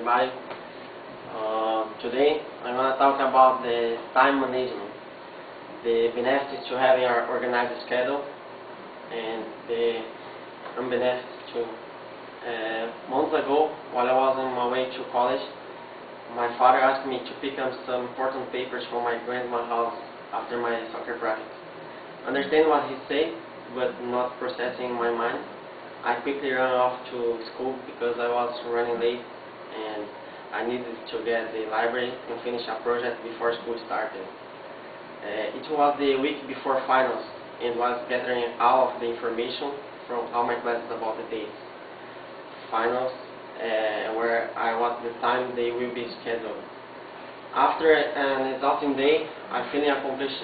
everybody. Today I'm going to talk about the time management, the benefits to having our organized schedule, and the unbenefits too. Months ago, while I was on my way to college, my father asked me to pick up some important papers from my grandma's house after my soccer practice. Understand what he said, but not processing in my mind. I quickly ran off to school because I was running late and I needed to get the library and finish a project before school started. It was the week before finals and was gathering all of the information from all my classes about the dates. Finals, where I was the time they will be scheduled. After an exhausting day, I feeling accomplished.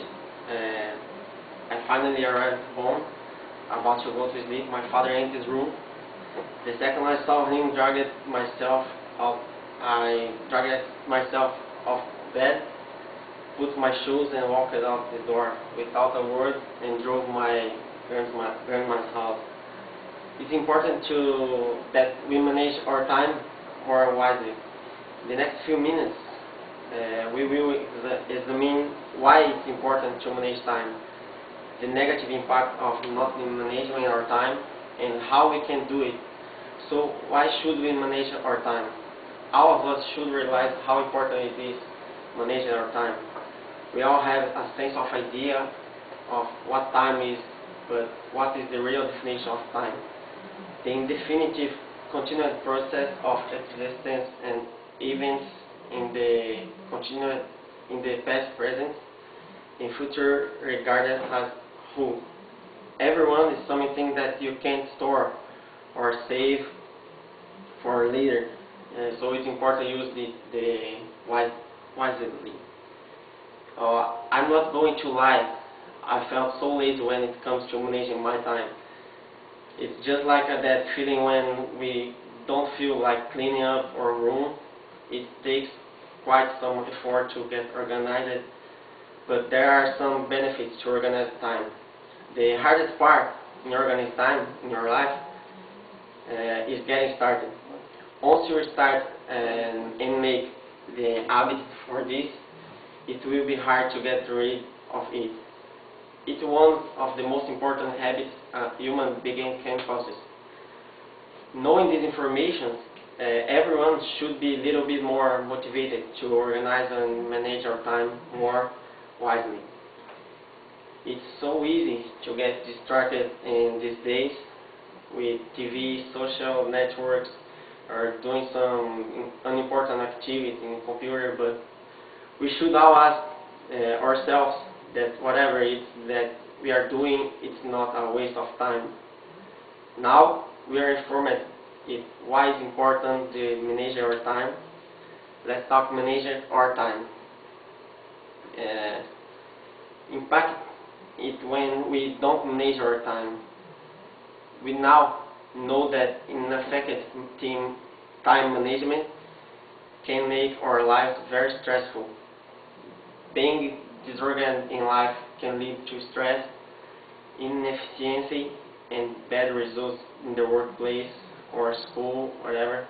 I finally arrived home, about to go to sleep. My father entered his room. The second I saw him, I dragged myself off bed, put my shoes and walked out the door without a word and drove my grandma's house. It's important that we manage our time more wisely. The next few minutes, we will examine why it's important to manage time, the negative impact of not managing our time, and how we can do it. So why should we manage our time? All of us should realize how important it is managing our time. We all have a sense of idea of what time is, but what is the real definition of time? The indefinitive continuous process of existence and events in the past, present, and future regarded as whole. Everyone is something that you can't store or save for later, so it's important to use the wisely. I'm not going to lie, I felt so lazy when it comes to managing my time. It's just like that feeling when we don't feel like cleaning up our room. It takes quite some effort to get organized, but there are some benefits to organized time. The hardest part in organized time in your life is getting started. Once you start and make the habit for this, it will be hard to get rid of it. It's one of the most important habits a human being can possess. Knowing this information, everyone should be a little bit more motivated to organize and manage our time more wisely. It's so easy to get distracted in these days with TV, social networks, or doing some unimportant activity in the computer, but we should all ask ourselves that whatever it is that we are doing, it's not a waste of time. Now we are informed why it's important to manage our time. Let's talk managing our time. Impact it when we don't manage our time. We now know that ineffective time management can make our lives very stressful. Being disorganized in life can lead to stress, inefficiency, and bad results in the workplace or school, whatever.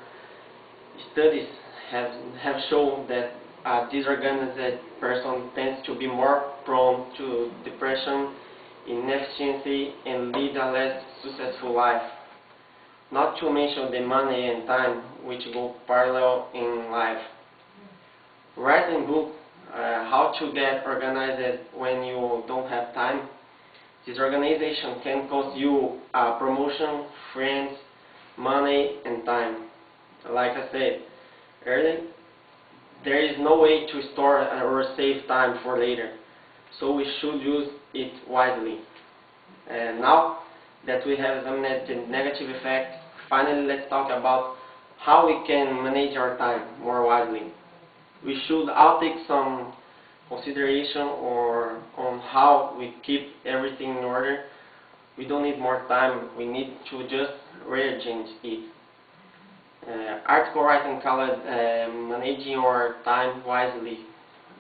Studies have shown that a disorganized person tends to be more prone to depression, inefficiency, and lead a less successful life. Not to mention the money and time which go parallel in life. Writing book, how to get organized when you don't have time. This organization can cost you a promotion, friends, money, and time. Like I said earlier, there is no way to store or save time for later, so we should use it wisely. Now that we have examined the negative effects, finally let's talk about how we can manage our time more wisely. We should all take some consideration on how we keep everything in order. We don't need more time, we need to just rearrange it. Article writing called Managing Our Time Wisely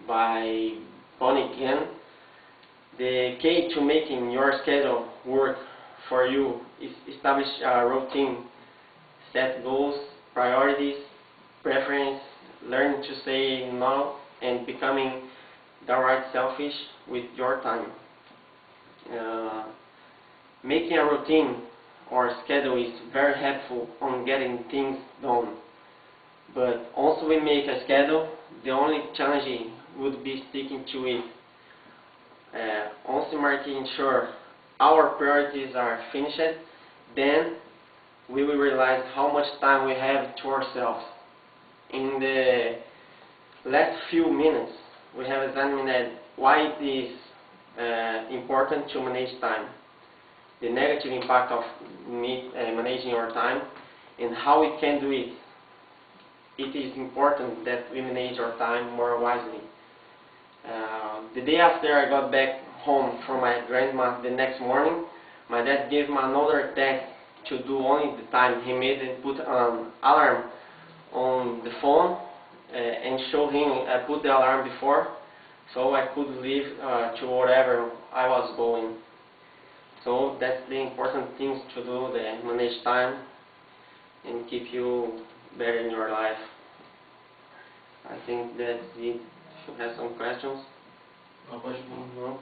by Bonnie Ken. The key to making your schedule work for you is establish a routine, set goals, priorities, preference, learning to say no, and becoming downright selfish with your time. Uh, Making a routine or schedule is very helpful on getting things done. But once we make a schedule, the only challenge would be sticking to it. Once making sure our priorities are finished, then we will realize how much time we have to ourselves. In the last few minutes, we have examined why it is important to manage time, the negative impact of managing our time, and how we can do it. It is important that we manage our time more wisely. The day after I got back home from my grandma the next morning, my dad gave me another task to do only the time. He made and put an alarm on the phone and show him I put the alarm before, so I could leave to wherever I was going. So that's the important things to do, the manage time and keep you better in your life. I think that's it. If you have some questions. Não, pode. No?